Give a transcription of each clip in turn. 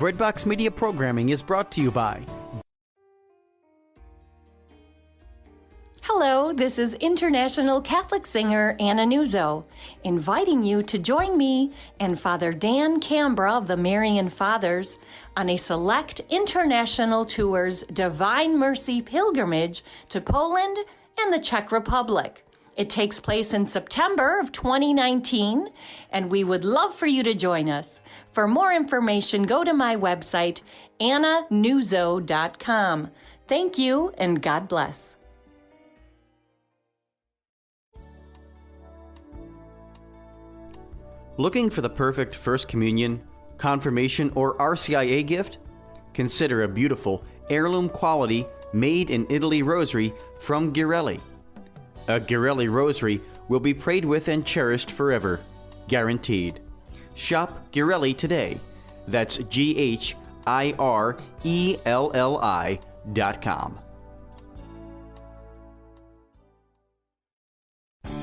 Breadbox Media programming is brought to you by... Hello, this is international Catholic singer Anna Nuzzo, inviting you to join me and Father Dan Cambra of the Marian Fathers on a select international tour's Divine Mercy pilgrimage to Poland and the Czech Republic. It takes place in September of 2019, and we would love for you to join us. For more information, go to my website, annanuzzo.com. Thank you, and God bless. Looking for the perfect First Communion, Confirmation, or RCIA gift? Consider a beautiful, heirloom quality, made-in-Italy rosary from Ghirelli. A Ghirelli rosary will be prayed with and cherished forever, guaranteed. Shop Ghirelli today. That's GHIRELLI.com.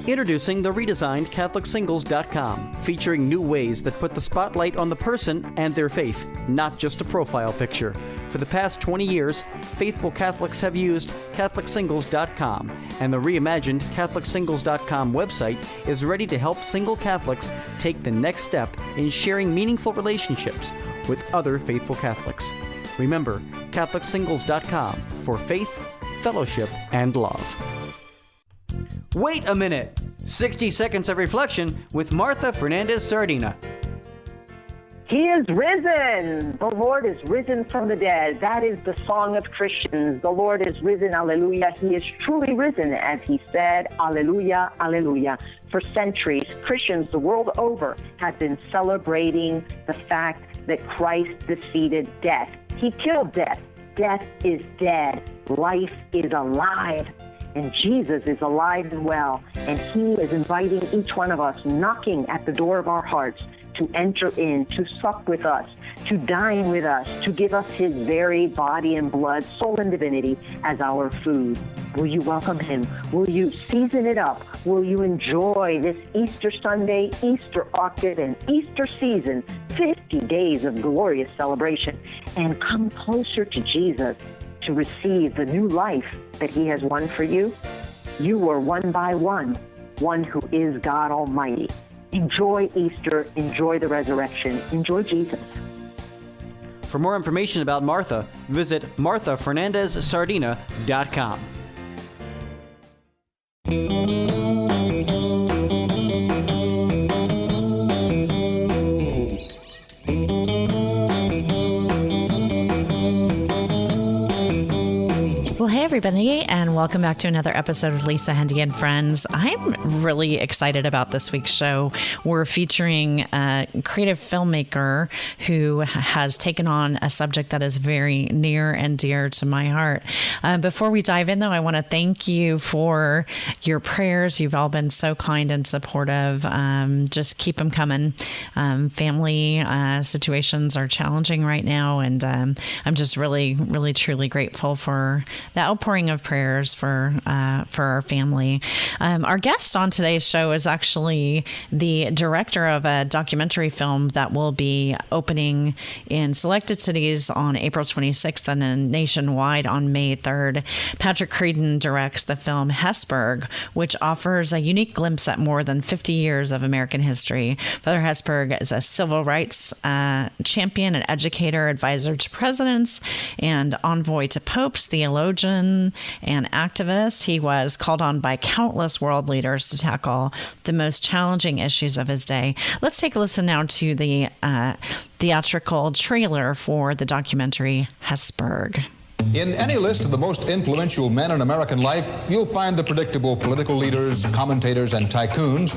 Introducing the redesigned CatholicSingles.com, featuring new ways that put the spotlight on the person and their faith, not just a profile picture. For the past 20 years, faithful Catholics have used CatholicSingles.com, and the reimagined CatholicSingles.com website is ready to help single Catholics take the next step in sharing meaningful relationships with other faithful Catholics. Remember, CatholicSingles.com for faith, fellowship, and love. Wait a minute! 60 Seconds of Reflection with Martha Fernandez Sardina. He is risen. The Lord is risen from the dead. That is the song of Christians. The Lord is risen. Alleluia. He is truly risen, as he said. Alleluia. Alleluia. For centuries, Christians the world over have been celebrating the fact that Christ defeated death. He killed death. Death is dead. Life is alive. And Jesus is alive and well. And he is inviting each one of us, knocking at the door of our hearts, to enter in, to sup with us, to dine with us, to give us his very body and blood, soul and divinity as our food. Will you welcome him? Will you season it up? Will you enjoy this Easter Sunday, Easter octave, and Easter season, 50 days of glorious celebration, and come closer to Jesus to receive the new life that he has won for you? You were won by one who is God Almighty. Enjoy Easter, enjoy the resurrection, enjoy Jesus. For more information about Martha, visit marthafernandezsardina.com. Hey everybody, and welcome back to another episode of Lisa, Hendey and Friends. I'm really excited about this week's show. We're featuring a creative filmmaker who has taken on a subject that is very near and dear to my heart. Before we dive in, though, I want to thank you for your prayers. You've all been so kind and supportive. Just keep them coming. Family situations are challenging right now, and I'm just really, really, truly grateful for the outpouring of prayers for our family. Our guest on today's show is actually the director of a documentary film that will be opening in selected cities on April 26th and then nationwide on May 3rd. Patrick Creadon directs the film Hesburgh, which offers a unique glimpse at more than 50 years of American history. Father Hesburgh is a civil rights champion, an educator, advisor to presidents, and envoy to popes, theologian, and activist. He was called on by countless world leaders to tackle the most challenging issues of his day. Let's take a listen now to the theatrical trailer for the documentary Hesburgh. In any list of the most influential men in American life, you'll find the predictable political leaders, commentators, and tycoons.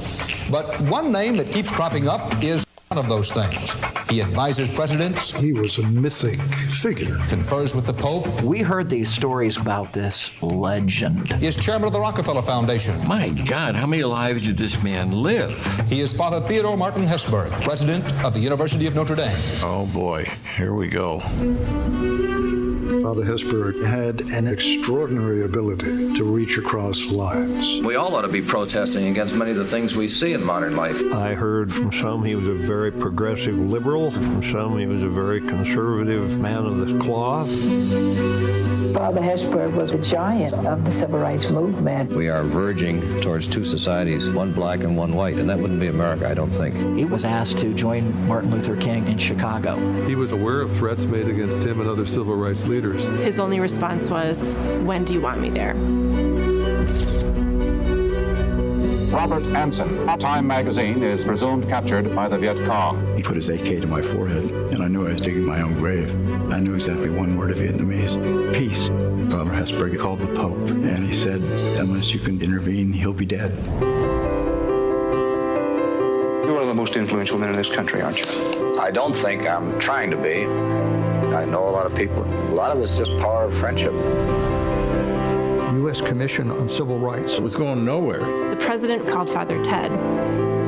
But one name that keeps cropping up is one of those things. He advises presidents. He was a mythic figure. Confers with the Pope. We heard these stories about this legend. He is chairman of the Rockefeller Foundation. My God, how many lives did this man live? He is Father Theodore Martin Hesburgh, president of the University of Notre Dame. Oh boy, here we go. Father Hesburgh had an extraordinary ability to reach across lines. We all ought to be protesting against many of the things we see in modern life. I heard from some he was a very progressive liberal, from some he was a very conservative man of the cloth. Father Hesburgh was a giant of the civil rights movement. We are verging towards two societies, one black and one white, and that wouldn't be America, I don't think. He was asked to join Martin Luther King in Chicago. He was aware of threats made against him and other civil rights leaders. His only response was, "When do you want me there?" Robert Anson, Time magazine, is presumed captured by the Viet Cong. He put his AK to my forehead, and I knew I was digging my own grave. I knew exactly one word of Vietnamese: peace. Father Hesburgh called the Pope, and he said, unless you can intervene, he'll be dead. You're one of the most influential men in this country, aren't you? I don't think I'm trying to be. I know a lot of people. A lot of it's just power of friendship. U.S. Commission on Civil Rights. It was going nowhere. The president called Father Ted.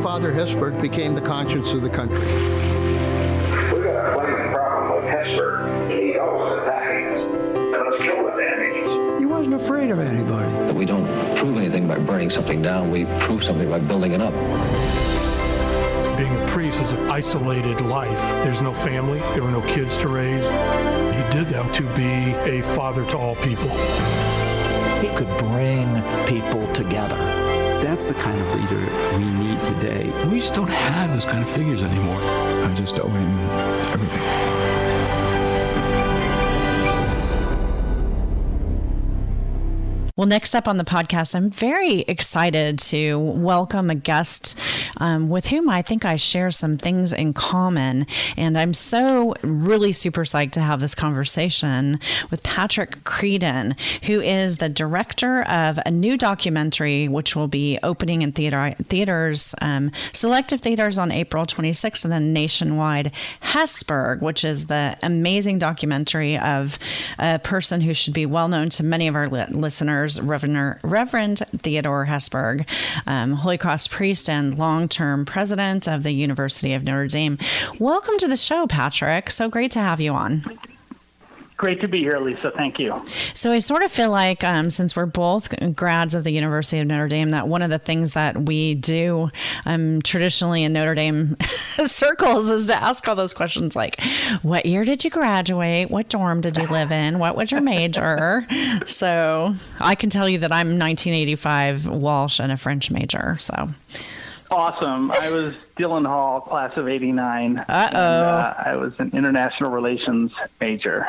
Father Hesburgh became the conscience of the country. We've got a plenty problem with Hesburgh. He's always attacking us. And let's kill the damage. He wasn't afraid of anybody. But we don't prove anything by burning something down. We prove something by building it up. Being a priest is an isolated life. There's no family. There were no kids to raise. He did that to be a father to all people. He could bring people together. That's the kind of leader we need today. We just don't have those kind of figures anymore. I just owe him everything. Well, next up on the podcast, I'm very excited to welcome a guest with whom I think I share some things in common. And I'm so really super psyched to have this conversation with Patrick Creadon, who is the director of a new documentary, which will be opening in theaters, selective theaters on April 26th, and then nationwide, Hesburgh, which is the amazing documentary of a person who should be well known to many of our listeners, Reverend Theodore Hesburgh, Holy Cross priest and long-term president of the University of Notre Dame. Welcome to the show, Patrick. So great to have you on. Great to be here, Lisa. Thank you. So I sort of feel like, since we're both grads of the University of Notre Dame, that one of the things that we do traditionally in Notre Dame circles is to ask all those questions like, what year did you graduate? What dorm did you live in? What was your major? So I can tell you that I'm 1985 Walsh and a French major. So awesome. I was Dillon Hall, class of 89. I was an international relations major.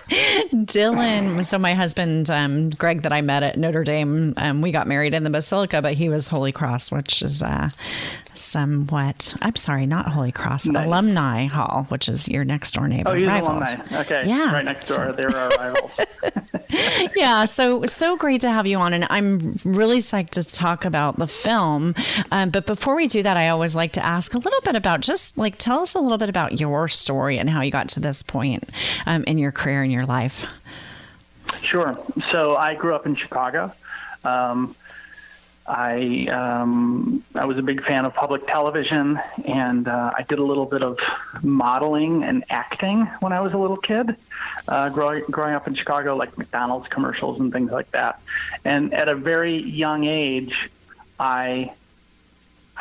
Dylan, so my husband, Greg, that I met at Notre Dame, we got married in the Basilica, but he was Holy Cross, which is not Holy Cross, nice. Alumni Hall, which is your next door neighbor. Oh, he's rivals. Alumni. Okay, yeah. Right next door. They were our rivals. Yeah, so great to have you on, and I'm really psyched to talk about the film. But before we do that, I always like to ask a little bit about tell us a little bit about your story and how you got to this point in your career and your life. Sure. So I grew up in Chicago. I was a big fan of public television, and I did a little bit of modeling and acting when I was a little kid, growing up in Chicago, like McDonald's commercials and things like that. And at a very young age, I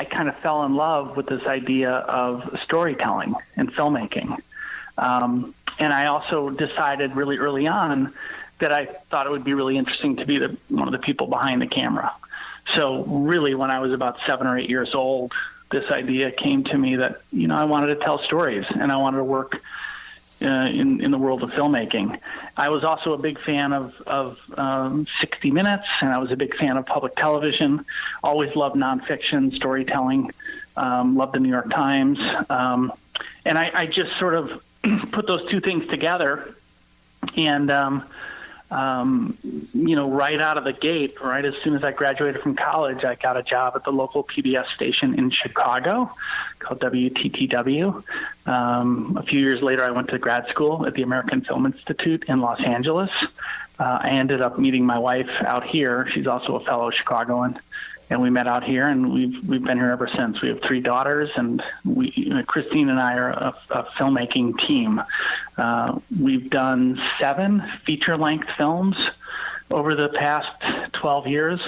kind of fell in love with this idea of storytelling and filmmaking. And I also decided really early on that I thought it would be really interesting to be one of the people behind the camera. So really, when I was about 7 or 8 years old, this idea came to me that, I wanted to tell stories and I wanted to work in the world of filmmaking. I was also a big fan of 60 Minutes, and I was a big fan of public television. Always loved nonfiction, storytelling, loved the New York Times. And I just sort of put those two things together. And, right out of the gate, right as soon as I graduated from college, I got a job at the local PBS station in Chicago called WTTW. A few years later, I went to grad school at the American Film Institute in Los Angeles. I ended up meeting my wife out here. She's also a fellow Chicagoan. and we met out here, and we've been here ever since. We have 3 daughters, and Christine and I are a filmmaking team. We've done 7 feature-length films over the past 12 years.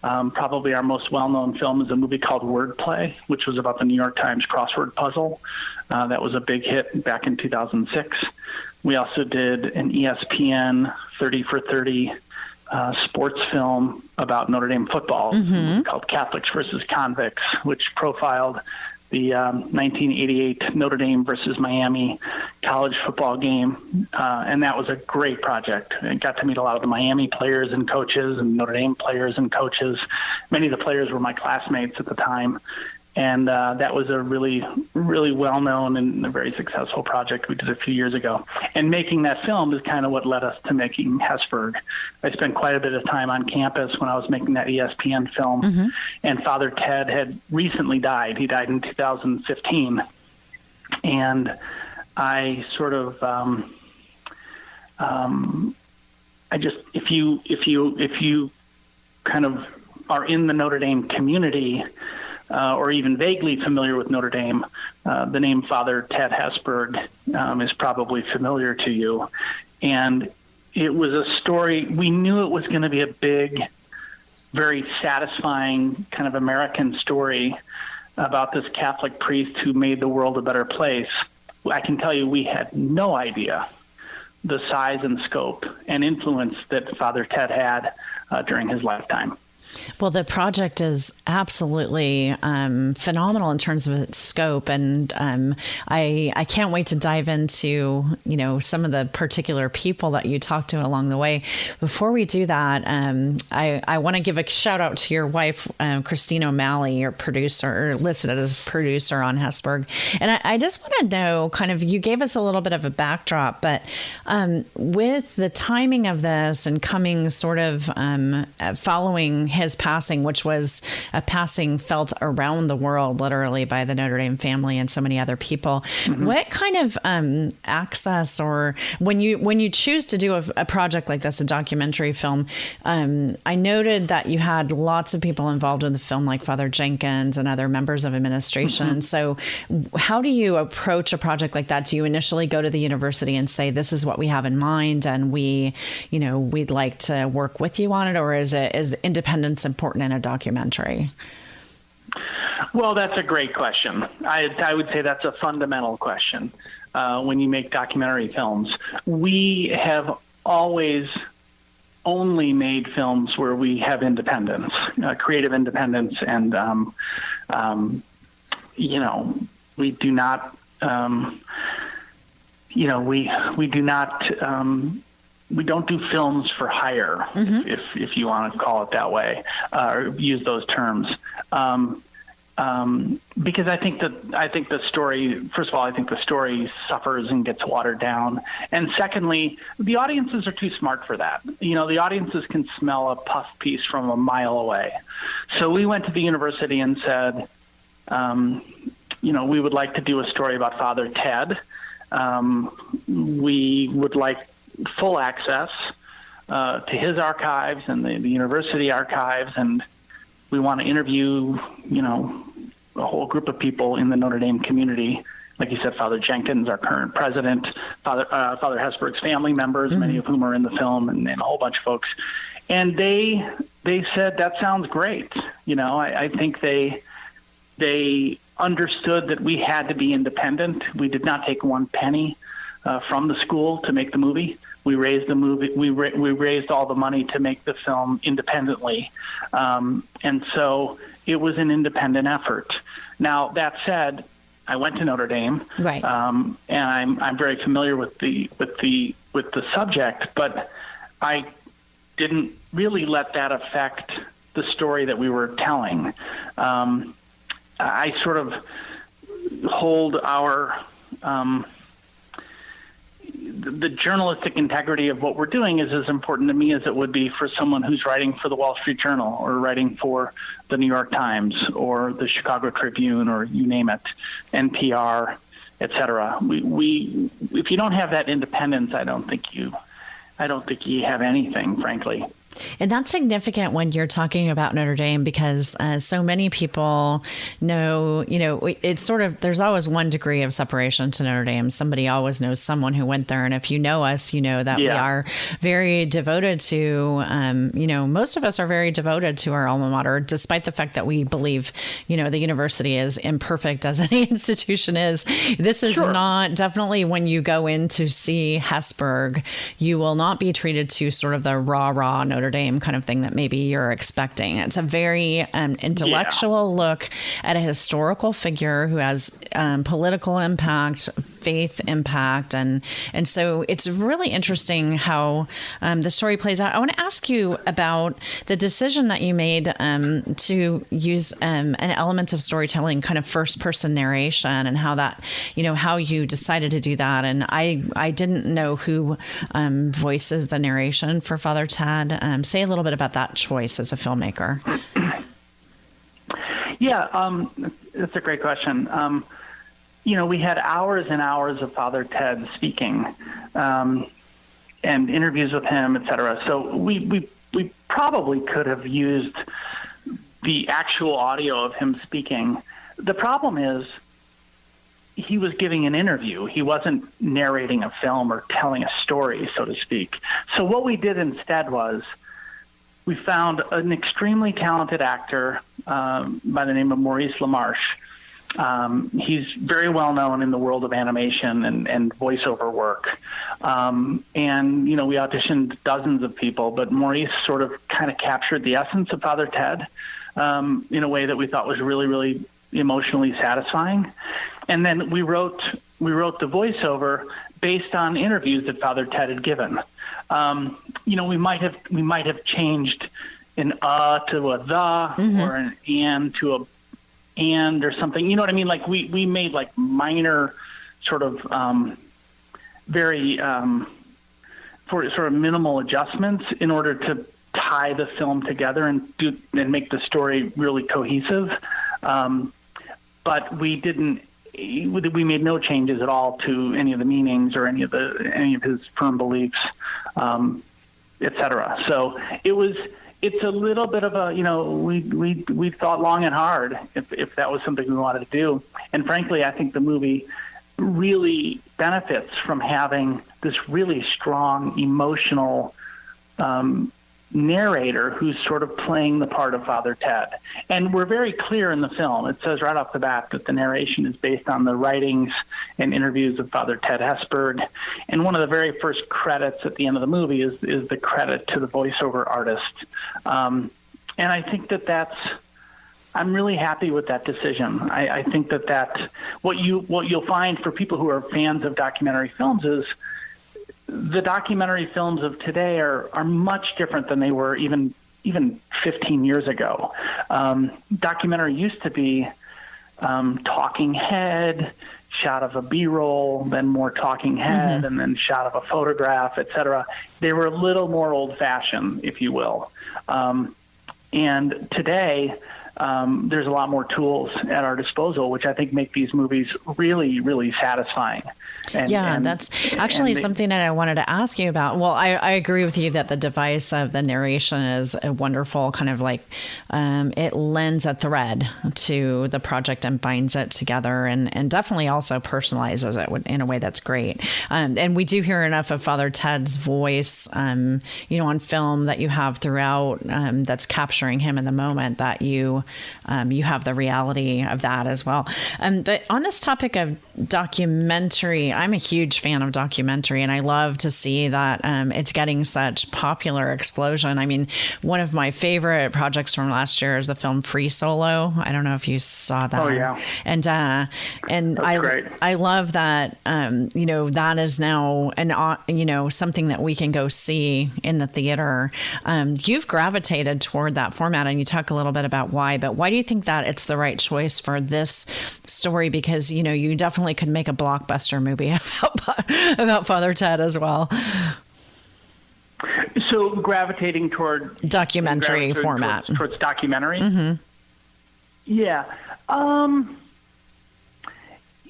Probably our most well-known film is a movie called Wordplay, which was about the New York Times crossword puzzle. That was a big hit back in 2006. We also did an ESPN 30 for 30 sports film about Notre Dame football called Catholics versus Convicts, which profiled the 1988 Notre Dame versus Miami college football game. And that was a great project. I got to meet a lot of the Miami players and coaches and Notre Dame players and coaches. Many of the players were my classmates at the time. And that was a really, really well-known and a very successful project we did a few years ago. And making that film is kind of what led us to making Hesburgh. I spent quite a bit of time on campus when I was making that ESPN film. And Father Ted had recently died. He died in 2015. And I sort of, if you kind of are in the Notre Dame community, or even vaguely familiar with Notre Dame, the name Father Ted Hesburgh is probably familiar to you. And it was a story, we knew it was going to be a big, very satisfying kind of American story about this Catholic priest who made the world a better place. I can tell you we had no idea the size and scope and influence that Father Ted had during his lifetime. Well, the project is absolutely phenomenal in terms of its scope, and I can't wait to dive into some of the particular people that you talked to along the way. Before we do that, I want to give a shout out to your wife, Christine O'Malley, your producer, or listed as producer on Hesburgh. And I just want to know, kind of, you gave us a little bit of a backdrop, but with the timing of this and coming sort of following his passing, which was a passing felt around the world, literally, by the Notre Dame family and so many other people. What kind of access, or when you choose to do a project like this, a documentary film, I noted that you had lots of people involved in the film, like Father Jenkins and other members of administration. So how do you approach a project like that? Do you initially go to the university and say, this is what we have in mind, and we'd like to work with you on it, or is independence important in a documentary? Well, that's a great question. I would say that's a fundamental question when you make documentary films. We have always only made films where we have independence, creative independence, and we do not, we don't do films for hire, if you want to call it that way, or use those terms. Because I think the story, first of all, I think the story suffers and gets watered down. And secondly, the audiences are too smart for that. The audiences can smell a puff piece from a mile away. So we went to the university and said, we would like to do a story about Father Ted. We would like full access to his archives and the university archives, and we want to interview, a whole group of people in the Notre Dame community. Like you said, Father Jenkins, our current president, Father Hesburgh's family members, many of whom are in the film, and a whole bunch of folks. And they said, that sounds great. I think they understood that we had to be independent. We did not take one penny from the school to make the movie. We raised the movie. We raised all the money to make the film independently, and so it was an independent effort. Now, that said, I went to Notre Dame, right, and I'm very familiar with the subject, but I didn't really let that affect the story that we were telling. I sort of hold our the journalistic integrity of what we're doing is as important to me as it would be for someone who's writing for the Wall Street Journal or writing for the New York Times or the Chicago Tribune or you name it, NPR, et cetera. We if you don't have that independence, I don't think you have anything, frankly. And that's significant when you're talking about Notre Dame, because so many people know, it's sort of, there's always one degree of separation to Notre Dame. Somebody always knows someone who went there. And if you know us, you know that we are very devoted to, most of us are very devoted to our alma mater, despite the fact that we believe, the university is imperfect as any institution is. This is not, definitely when you go in to see Hesburgh, you will not be treated to sort of the rah-rah Notre Dame kind of thing that maybe you're expecting. It's a very intellectual look at a historical figure who has political impact, faith impact, and so it's really interesting how the story plays out. I want to ask you about the decision that you made to use an element of storytelling, kind of first-person narration, and how that, how you decided to do that. And I didn't know who voices the narration for Father Ted. Say a little bit about that choice as a filmmaker. Yeah, that's a great question. We had hours and hours of Father Ted speaking and interviews with him, et cetera. So we probably could have used the actual audio of him speaking. The problem is he was giving an interview. He wasn't narrating a film or telling a story, so to speak. So what we did instead was we found an extremely talented actor by the name of Maurice LaMarche. He's very well known in the world of animation and voiceover work. And, we auditioned dozens of people, but Maurice sort of kind of captured the essence of Father Ted in a way that we thought was really, really emotionally satisfying. And then we wrote the voiceover based on interviews that Father Ted had given. We might have changed an to a the or an and to a and or something. You know what I mean? Like we made like minor sort of very for sort of minimal adjustments in order to tie the film together and make the story really cohesive. But we made no changes at all to any of the meanings or any of his firm beliefs, et cetera. So it's a little bit of a, we thought long and hard if that was something we wanted to do. And frankly, I think the movie really benefits from having this really strong emotional narrator who's sort of playing the part of Father Ted. And we're very clear in the film. It says right off the bat that the narration is based on the writings and interviews of Father Ted Hesburgh. And one of the very first credits at the end of the movie is the credit to the voiceover artist. And I think I'm really happy with that decision. I think that what you'll find for people who are fans of documentary films is the documentary films of today are much different than they were even 15 years ago. Documentary used to be talking head, shot of a B-roll, then more talking head, and then shot of a photograph, et cetera. They were a little more old-fashioned, if you will. And today, there's a lot more tools at our disposal, which I think make these movies really, really satisfying. That's actually something that I wanted to ask you about. Well, I agree with you that the device of the narration is a wonderful kind of like, it lends a thread to the project and binds it together and definitely also personalizes it in a way that's great. And we do hear enough of Father Ted's voice, on film that you have throughout, that's capturing him in the moment that you have the reality of that as well. But on this topic of documentary, I'm a huge fan of documentary, and I love to see that it's getting such popular explosion. I mean, one of my favorite projects from last year is the film Free Solo. I don't know if you saw that. Oh yeah. And I love that. That is now something that we can go see in the theater. You've gravitated toward that format, and you talk a little bit about why. But why do you think that it's the right choice for this story? Because you definitely could make a blockbuster movie about Father Ted as well. So gravitating toward documentary format, towards documentary. Yeah.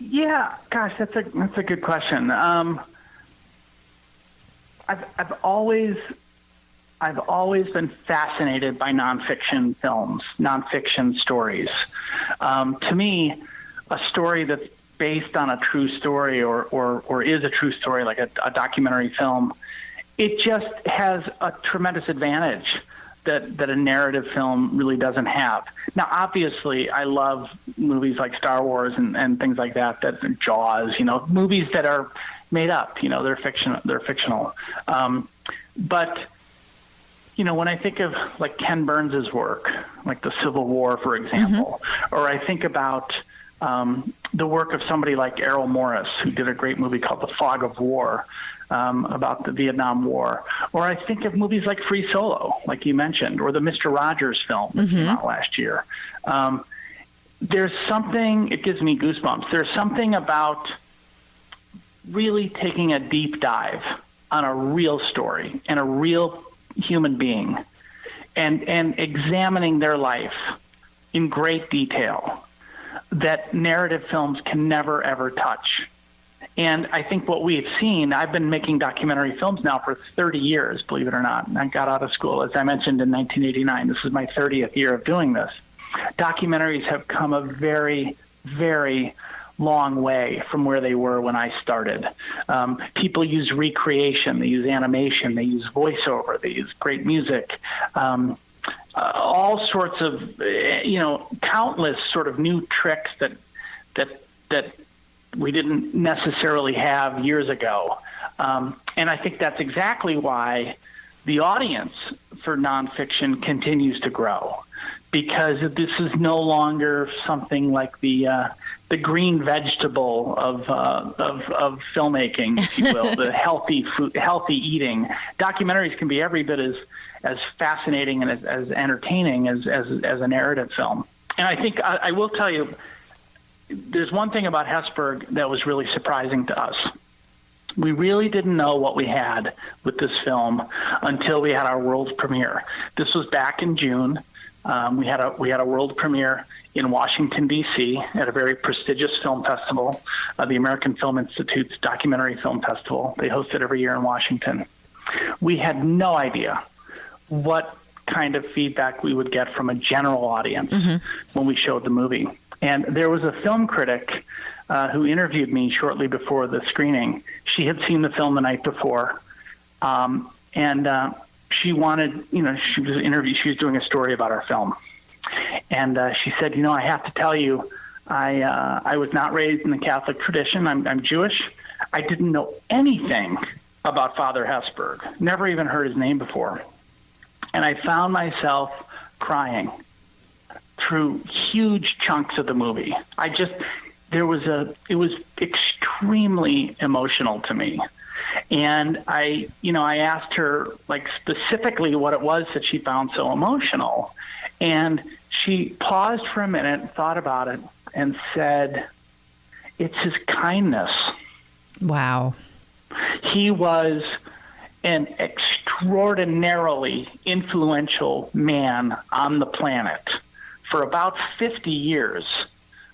Yeah. Gosh, that's a good question. I've always I've always been fascinated by nonfiction films, nonfiction stories. To me, a story that's based on a true story or is a true story, like a documentary film, it just has a tremendous advantage that a narrative film really doesn't have. Now, obviously, I love movies like Star Wars and things like that Jaws, movies that are made up, they're fictional. But when I think of like Ken Burns's work, like the Civil War, for example, or I think about the work of somebody like Errol Morris, who did a great movie called The Fog of War, about the Vietnam War, or I think of movies like Free Solo, like you mentioned, or the Mr. Rogers film that came out last year. There's something, it gives me goosebumps. There's something about really taking a deep dive on a real story and a real human being and examining their life in great detail that narrative films can never, ever touch. And I think what we've seen, I've been making documentary films now for 30 years, believe it or not. I got out of school, as I mentioned, in 1989. This is my 30th year of doing this. Documentaries have come a very, very long way from where they were when I started. People use recreation, they use animation, they use voiceover, they use great music, all sorts of, countless sort of new tricks that we didn't necessarily have years ago. And I think that's exactly why the audience for nonfiction continues to grow, because this is no longer something like the green vegetable of filmmaking, if you will, the healthy food, healthy eating. Documentaries can be every bit as fascinating and as entertaining as a narrative film. And I think I will tell you, there's one thing about Hesburgh that was really surprising to us. We really didn't know what we had with this film until we had our world premiere. This was back in June. We had a world premiere in Washington, D.C. at a very prestigious film festival, the American Film Institute's Documentary Film Festival. They host it every year in Washington. We had no idea what kind of feedback we would get from a general audience when we showed the movie. And there was a film critic who interviewed me shortly before the screening. She had seen the film the night before, and she wanted, she was doing a story about our film. And she said, I have to tell you, I was not raised in the Catholic tradition. I'm Jewish. I didn't know anything about Father Hesburgh, never even heard his name before. And I found myself crying through huge chunks of the movie. It was extremely emotional to me. And I asked her like specifically what it was that she found so emotional. And she paused for a minute, thought about it, and said, "It's his kindness." Wow. He was an extraordinarily influential man on the planet for about 50 years.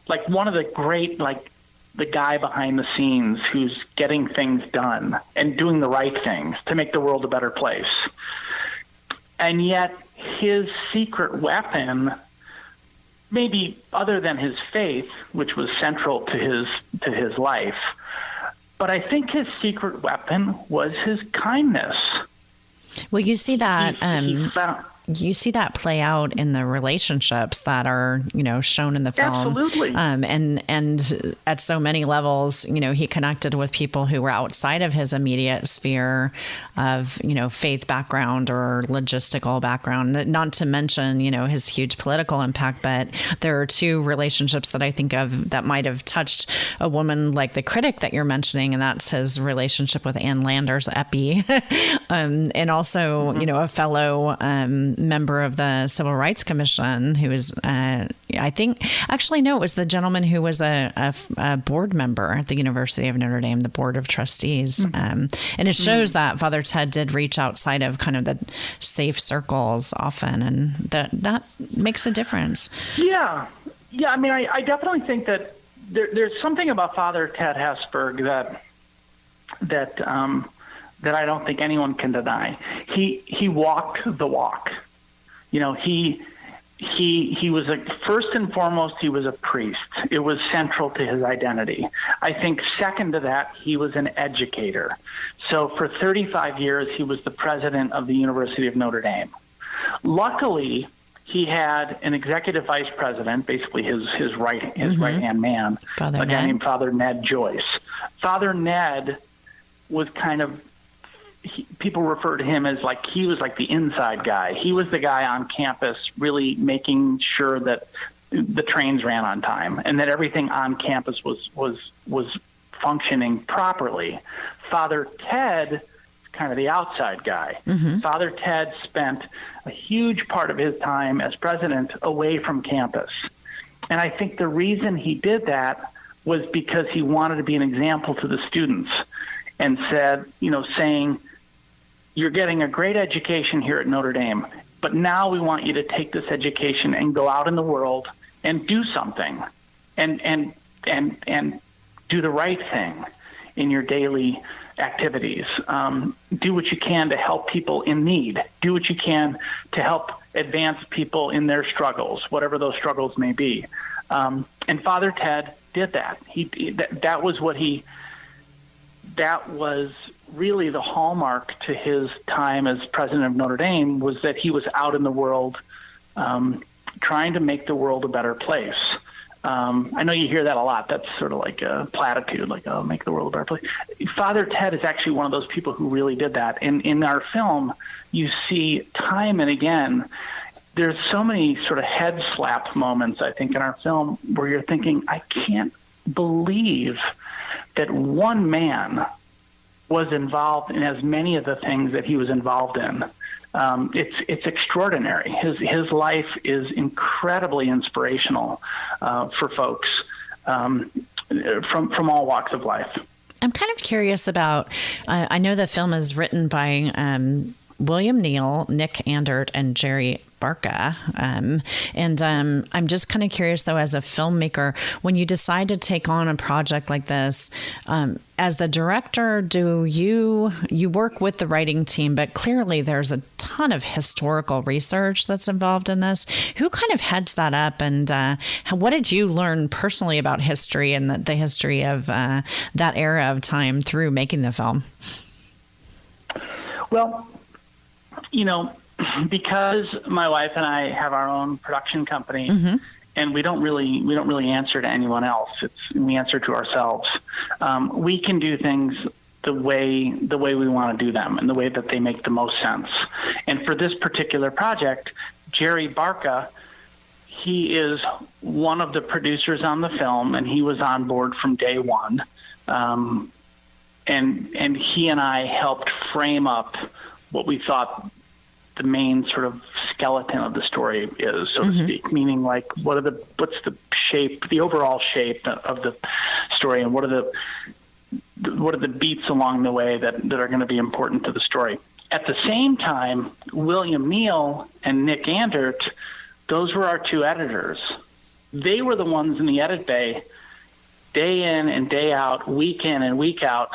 Like one of the great, like the guy behind the scenes who's getting things done and doing the right things to make the world a better place. And yet his secret weapon, maybe other than his faith, which was central to his life, but I think his secret weapon was his kindness. Well, you see that you see that play out in the relationships that are, shown in the film. Absolutely. And at so many levels, he connected with people who were outside of his immediate sphere of, faith background or logistical background, not to mention, his huge political impact. But there are two relationships that I think of that might have touched a woman like the critic that you're mentioning, and that's his relationship with Ann Landers, Epi, and also, a fellow member of the Civil Rights Commission who is, it was the gentleman who was a board member at the University of Notre Dame, the Board of Trustees. And it shows that Father Ted did reach outside of kind of the safe circles often, and that makes a difference. Yeah. I mean, I definitely think that there's something about Father Ted Hesburgh that that I don't think anyone can deny. He walked the walk. You know, he was first and foremost, he was a priest. It was central to his identity. I think second to that, he was an educator. So for 35 years, he was the president of the University of Notre Dame. Luckily, he had an executive vice president, basically his right-hand man, a guy named Father Ned Joyce. Father Ned was kind of, people refer to him as like, he was like the inside guy. He was the guy on campus really making sure that the trains ran on time and that everything on campus was functioning properly. Father Ted, kind of the outside guy. Father Ted spent a huge part of his time as president away from campus. And I think the reason he did that was because he wanted to be an example to the students and said, you know, saying, you're getting a great education here at Notre Dame, but now we want you to take this education and go out in the world and do something and do the right thing in your daily activities. Do what you can to help people in need. Do what you can to help advance people in their struggles, whatever those struggles may be. And Father Ted did that. That was really the hallmark to his time as president of Notre Dame, was that he was out in the world trying to make the world a better place. I know you hear that a lot. That's sort of like a platitude, like, oh, make the world a better place. Father Ted is actually one of those people who really did that. And in our film, you see time and again, there's so many sort of head slap moments, I think, in our film where you're thinking, I can't believe that one man was involved in as many of the things that he was involved in. It's extraordinary. His life is incredibly inspirational for folks from all walks of life. I'm kind of curious about, I know the film is written by William Neal, Nick Andert, and Jerry Barca. And I'm just kind of curious, though, as a filmmaker, when you decide to take on a project like this, as the director, do you work with the writing team, but clearly there's a ton of historical research that's involved in this. Who kind of heads that up? And what did you learn personally about history and the history of that era of time through making the film? Well, you know, because my wife and I have our own production company, and we don't really answer to anyone else. We answer to ourselves. We can do things the way we want to do them and the way that they make the most sense. And for this particular project, Jerry Barca, he is one of the producers on the film, and he was on board from day one. And he and I helped frame up what we thought the main sort of skeleton of the story is, so to speak, meaning like what's the shape, the overall shape of the story, and what are the beats along the way that are going to be important to the story. At the same time, William Neal and Nick Andert, those were our two editors. They were the ones in the edit bay, day in and day out, week in and week out,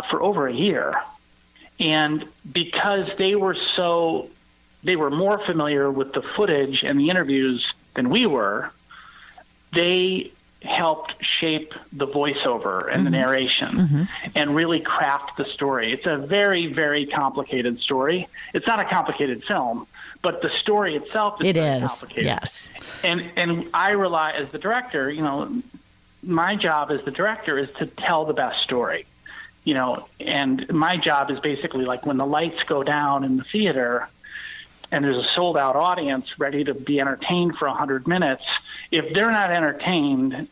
for over a year. And because they were more familiar with the footage and the interviews than we were, they helped shape the voiceover and the narration and really craft the story. It's a very, very complicated story. It's not a complicated film, but the story itself is very complicated. Yes. And I rely, as the director, you know, my job as the director is to tell the best story. You know, and my job is basically like when the lights go down in the theater and there's a sold out audience ready to be entertained for 100 minutes, if they're not entertained,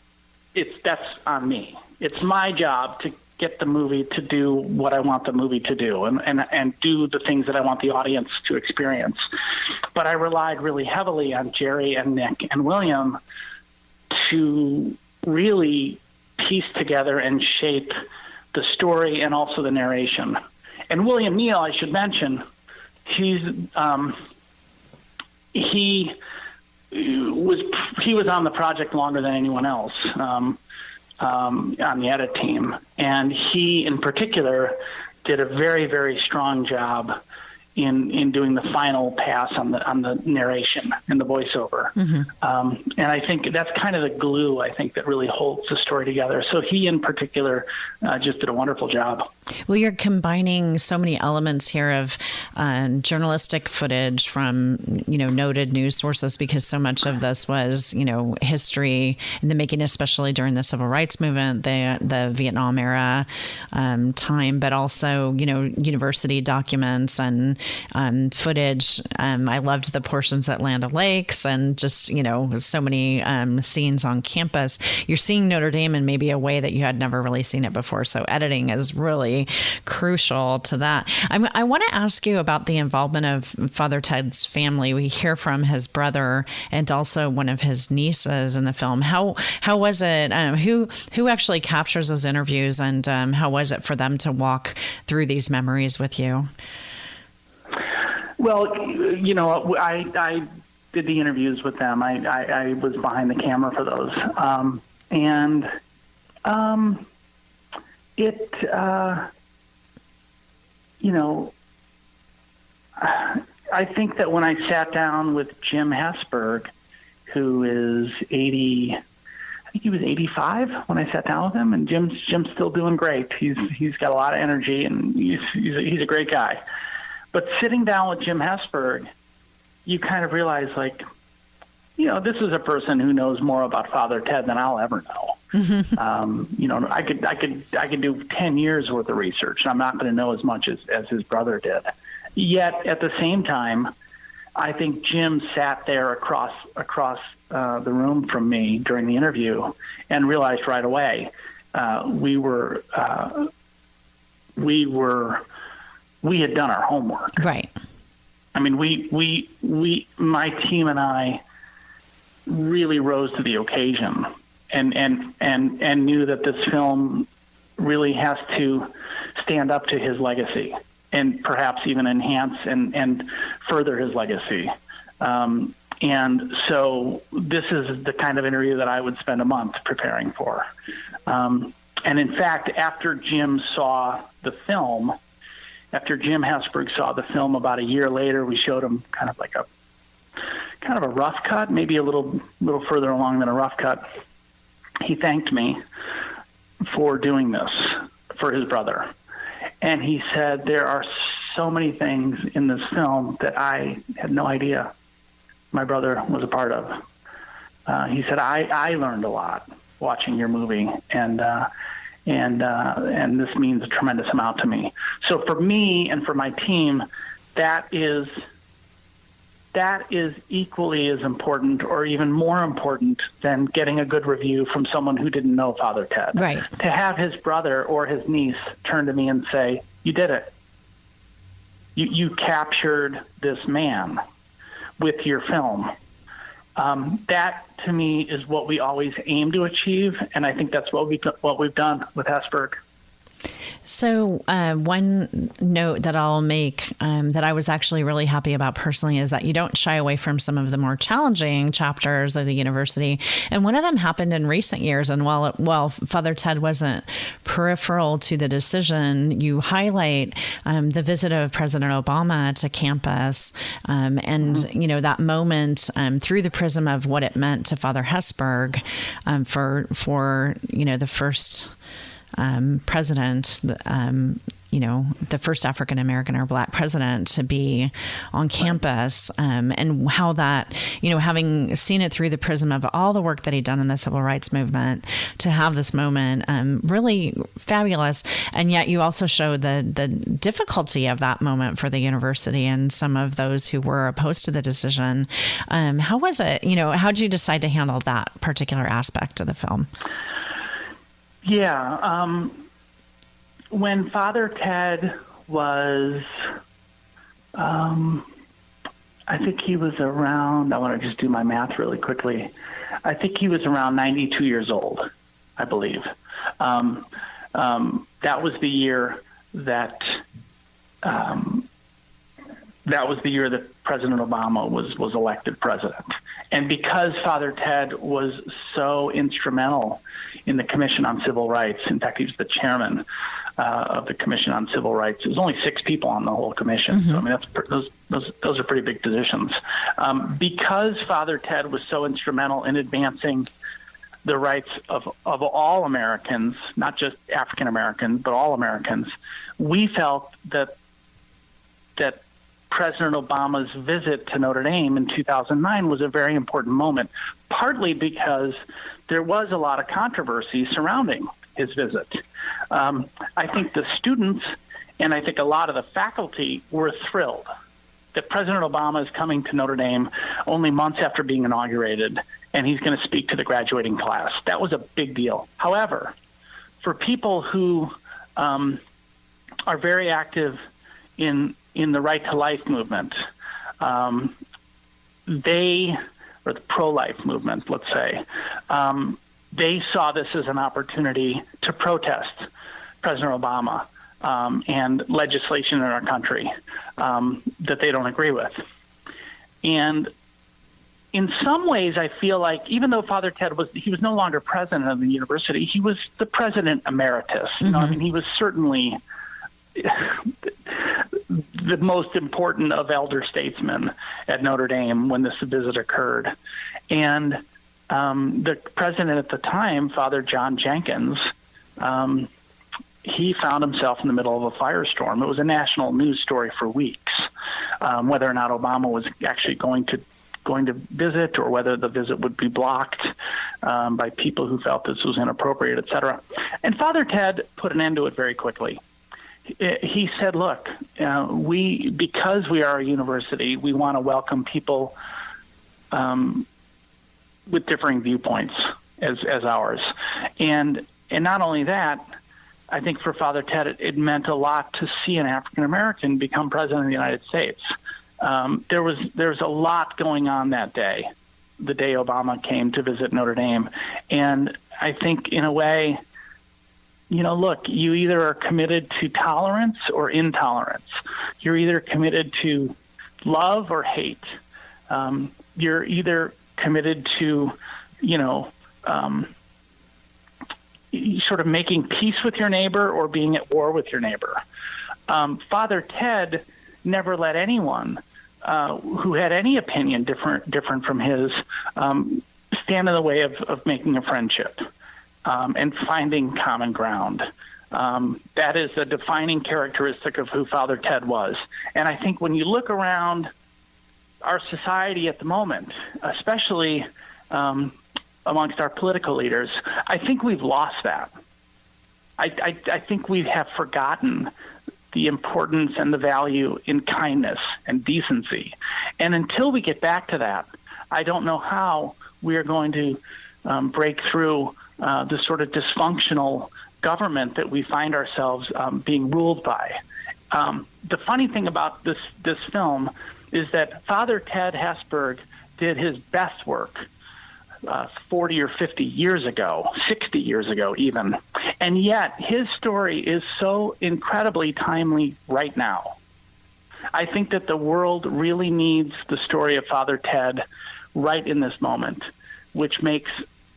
that's on me. It's my job to get the movie to do what I want the movie to do and do the things that I want the audience to experience. But I relied really heavily on Jerry and Nick and William to really piece together and shape the story and also the narration. And William Neal, I should mention, he was on the project longer than anyone else on the edit team, and he in particular did a very, very strong job in doing the final pass on the narration and the voiceover. And I think that's kind of the glue, I think, that really holds the story together. So he in particular just did a wonderful job. Well, you're combining so many elements here of journalistic footage from, noted news sources, because so much of this was, history in the making, especially during the Civil Rights Movement, the Vietnam era time, but also, university documents and footage. I loved the portions at Land O'Lakes and just, so many scenes on campus. You're seeing Notre Dame in maybe a way that you had never really seen it before. So editing is really crucial to that. I want to ask you about the involvement of Father Ted's family. We hear from his brother and also one of his nieces in the film. How was it? Who actually captures those interviews, and how was it for them to walk through these memories with you? Well, I did the interviews with them. I was behind the camera for those. I think that when I sat down with Jim Hesburgh, who is 80, I think he was 85 when I sat down with him, and Jim's still doing great. He's got a lot of energy, and he's a great guy. But sitting down with Jim Hesburgh, you kind of realize, this is a person who knows more about Father Ted than I'll ever know. I could do 10 years worth of research, and I'm not going to know as much as his brother did. Yet at the same time, I think Jim sat there across the room from me during the interview and realized right away we had done our homework. Right. I mean, my team and I really rose to the occasion and knew that this film really has to stand up to his legacy and perhaps even enhance and further his legacy. And so this is the kind of interview that I would spend a month preparing for. And in fact, after Jim Hesburgh saw the film about a year later, we showed him kind of a rough cut, maybe a little further along than a rough cut. He thanked me for doing this for his brother. And he said, there are so many things in this film that I had no idea my brother was a part of. He said, I learned a lot watching your movie, and this means a tremendous amount to me. So for me and for my team, that is equally as important or even more important than getting a good review from someone who didn't know Father Ted. Right. To have his brother or his niece turn to me and say, you did it. You captured this man with your film. That, to me, is what we always aim to achieve, and I think that's what we've done with Hesburgh. So one note that I'll make that I was actually really happy about personally is that you don't shy away from some of the more challenging chapters of the university. And one of them happened in recent years. And while Father Ted wasn't peripheral to the decision, you highlight the visit of President Obama to campus and, that moment through the prism of what it meant to Father Hesburgh for the first president, the first African American or Black president to be on campus, and how that, having seen it through the prism of all the work that he'd done in the Civil Rights Movement, to have this moment, really fabulous. And yet you also show the difficulty of that moment for the university and some of those who were opposed to the decision. How was it? How did you decide to handle that particular aspect of the film? Yeah. When Father Ted was, I think he was around, I want to just do my math really quickly. I think he was around 92 years old, I believe. That was the year that President Obama was elected president. And because Father Ted was so instrumental in the Commission on Civil Rights, in fact, he was the chairman of the Commission on Civil Rights. There's only 6 people on the whole commission. So, I mean, those are pretty big positions. Because Father Ted was so instrumental in advancing the rights of all Americans, not just African Americans, but all Americans, we felt that President Obama's visit to Notre Dame in 2009 was a very important moment, partly because there was a lot of controversy surrounding his visit. I think the students and I think a lot of the faculty were thrilled that President Obama is coming to Notre Dame only months after being inaugurated, and he's going to speak to the graduating class. That was a big deal. However, for people who are very active in the Right to Life movement, or the pro-life movement, let's say, they saw this as an opportunity to protest President Obama and legislation in our country that they don't agree with. And in some ways, I feel like even though Father Ted was no longer president of the university, he was the president emeritus. You know, I mean, he was certainly the most important of elder statesmen at Notre Dame when this visit occurred. And the president at the time, Father John Jenkins, he found himself in the middle of a firestorm. It was a national news story for weeks, whether or not Obama was actually going to visit or whether the visit would be blocked by people who felt this was inappropriate, et cetera. And Father Ted put an end to it very quickly. He said, look, because we are a university, we want to welcome people with differing viewpoints as ours. And not only that, I think for Father Ted, it meant a lot to see an African-American become president of the United States. There was a lot going on that day, the day Obama came to visit Notre Dame. And I think in a way, you know, look, you either are committed to tolerance or intolerance. You're either committed to love or hate. You're either committed to, sort of making peace with your neighbor or being at war with your neighbor. Father Ted never let anyone who had any opinion different from his stand in the way of making a friendship and finding common ground. That is a defining characteristic of who Father Ted was. And I think when you look around our society at the moment, especially amongst our political leaders, I think we've lost that. I think we have forgotten the importance and the value in kindness and decency. And until we get back to that, I don't know how we are going to break through the sort of dysfunctional government that we find ourselves being ruled by. The funny thing about this film is that Father Ted Hesburgh did his best work 40 or 50 years ago, 60 years ago even, and yet his story is so incredibly timely right now. I think that the world really needs the story of Father Ted right in this moment, which makes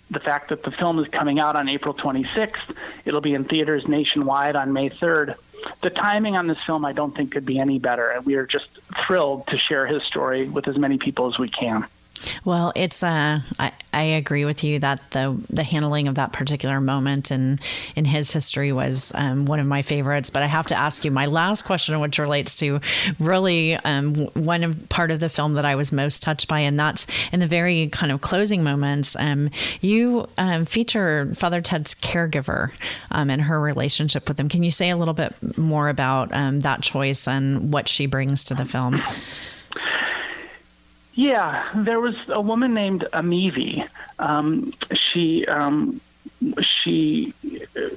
the fact that the film is coming out on April 26th, it'll be in theaters nationwide on May 3rd. The timing on this film, I don't think, could be any better, and we are just thrilled to share his story with as many people as we can. Well, it's I agree with you that the handling of that particular moment in his history was one of my favorites. But I have to ask you my last question, which relates to really part of the film that I was most touched by, and that's in the very kind of closing moments. You feature Father Ted's caregiver and her relationship with him. Can you say a little bit more about that choice and what she brings to the film? Yeah, there was a woman named Amivi. She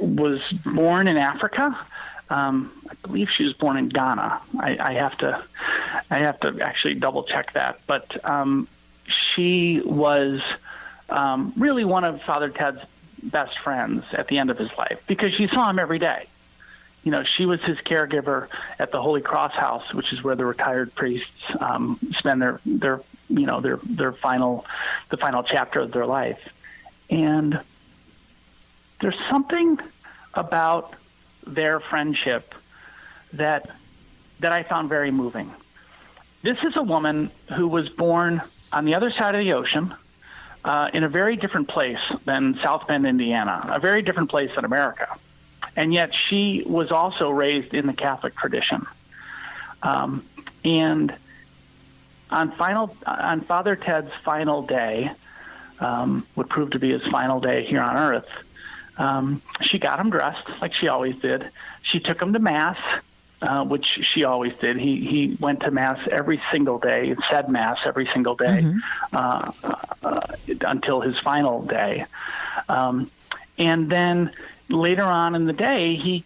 was born in Africa. I believe she was born in Ghana. I have to actually double check that. But she was really one of Father Ted's best friends at the end of his life because she saw him every day. she was his caregiver at the Holy Cross House, which is where the retired priests spend their final chapter of their life. And there's something about their friendship that I found very moving. This is a woman who was born on the other side of the ocean, in a very different place than South Bend, Indiana, a very different place than America. And yet she was also raised in the Catholic tradition. And on Father Ted's final day, would prove to be his final day here on Earth, she got him dressed like she always did. She took him to Mass, which she always did. He went to Mass every single day, said Mass every single day, until his final day. And then later on in the day, he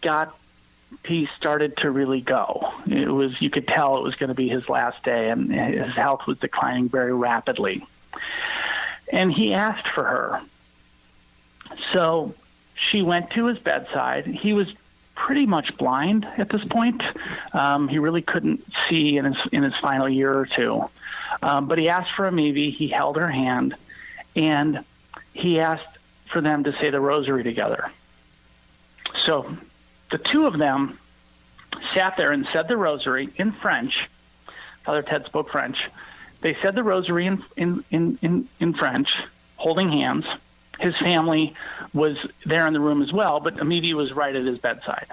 started to really go. You could tell it was going to be his last day, and his health was declining very rapidly. And he asked for her. So she went to his bedside. He was pretty much blind at this point. He really couldn't see in his final year or two. But he asked for Amivi. He held her hand, and he asked for them to say the rosary together. So the two of them sat there and said the rosary in French. Father Ted spoke French. They said the rosary in French, holding hands. His family was there in the room as well, but Amivi was right at his bedside.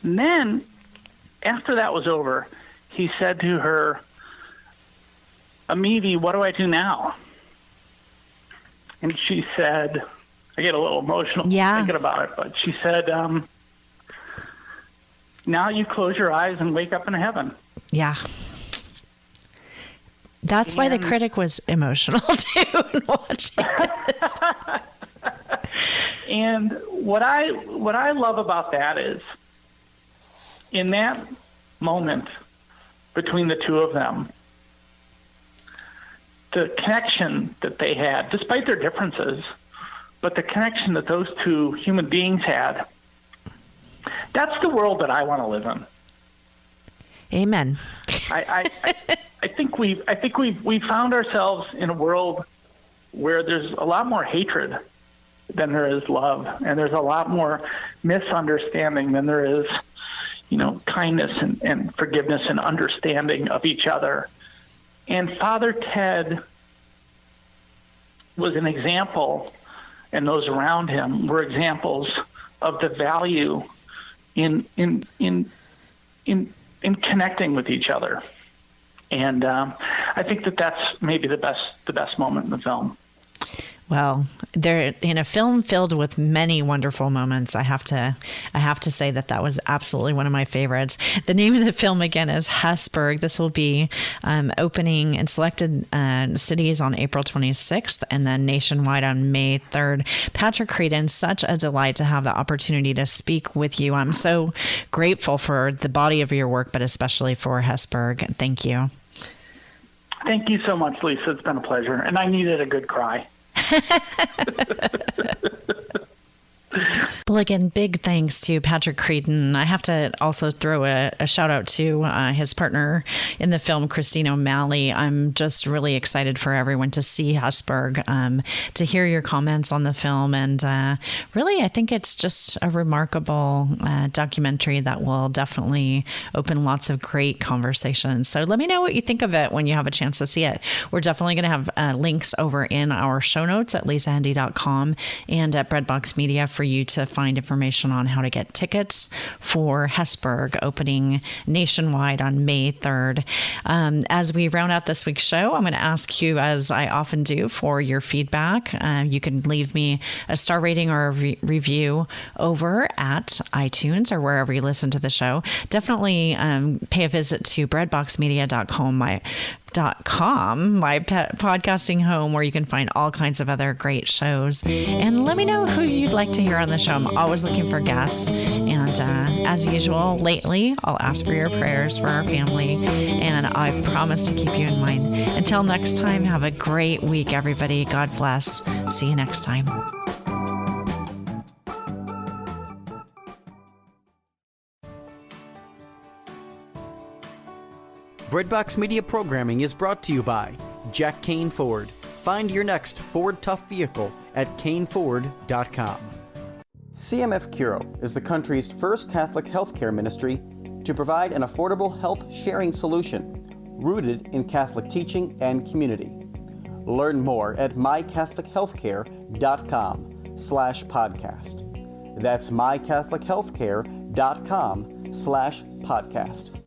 And then, after that was over, he said to her, Amivi, what do I do now? And she said, I get a little emotional thinking about it, but she said, now you close your eyes and wake up in heaven. Yeah. That's why the critic was emotional too in watching it. And what I love about that is, in that moment between the two of them, the connection that they had, despite their differences, but the connection that those two human beings had, that's the world that I want to live in. Amen. I think we found ourselves in a world where there's a lot more hatred than there is love, and there's a lot more misunderstanding than there is, kindness and forgiveness and understanding of each other. And Father Ted was an example, and those around him were examples of the value in connecting with each other. And I think that's maybe the best moment in the film. Well, they're in a film filled with many wonderful moments. I have to say that was absolutely one of my favorites. The name of the film again is Hesburgh. This will be opening in selected cities on April 26th and then nationwide on May 3rd. Patrick Creadon, such a delight to have the opportunity to speak with you. I'm so grateful for the body of your work, but especially for Hesburgh. Thank you. Thank you so much, Lisa. It's been a pleasure. And I needed a good cry. Well, again, big thanks to Patrick Creadon. I have to also throw a shout out to his partner in the film, Christine O'Malley. I'm just really excited for everyone to see Hesburgh, to hear your comments on the film. And really, I think it's just a remarkable documentary that will definitely open lots of great conversations. So let me know what you think of it when you have a chance to see it. We're definitely going to have links over in our show notes at lisahendey.com and at Breadbox Media for you to find information on how to get tickets for Hesburgh, opening nationwide on May 3rd. As we round out this week's show, I'm going to ask you, as I often do, for your feedback. You can leave me a star rating or a review over at iTunes or wherever you listen to the show. Definitely pay a visit to breadboxmedia.com, my podcasting home, where you can find all kinds of other great shows. And let me know who you'd like to hear on the show. I'm always looking for guests. And as usual, lately, I'll ask for your prayers for our family. And I promise to keep you in mind. Until next time, have a great week, everybody. God bless. See you next time. Breadbox Media programming is brought to you by Jack Kane Ford. Find your next Ford Tough vehicle at caneford.com. CMF Curo is the country's first Catholic healthcare ministry to provide an affordable health sharing solution rooted in Catholic teaching and community. Learn more at mycatholichealthcare.com/podcast. That's mycatholichealthcare.com/podcast.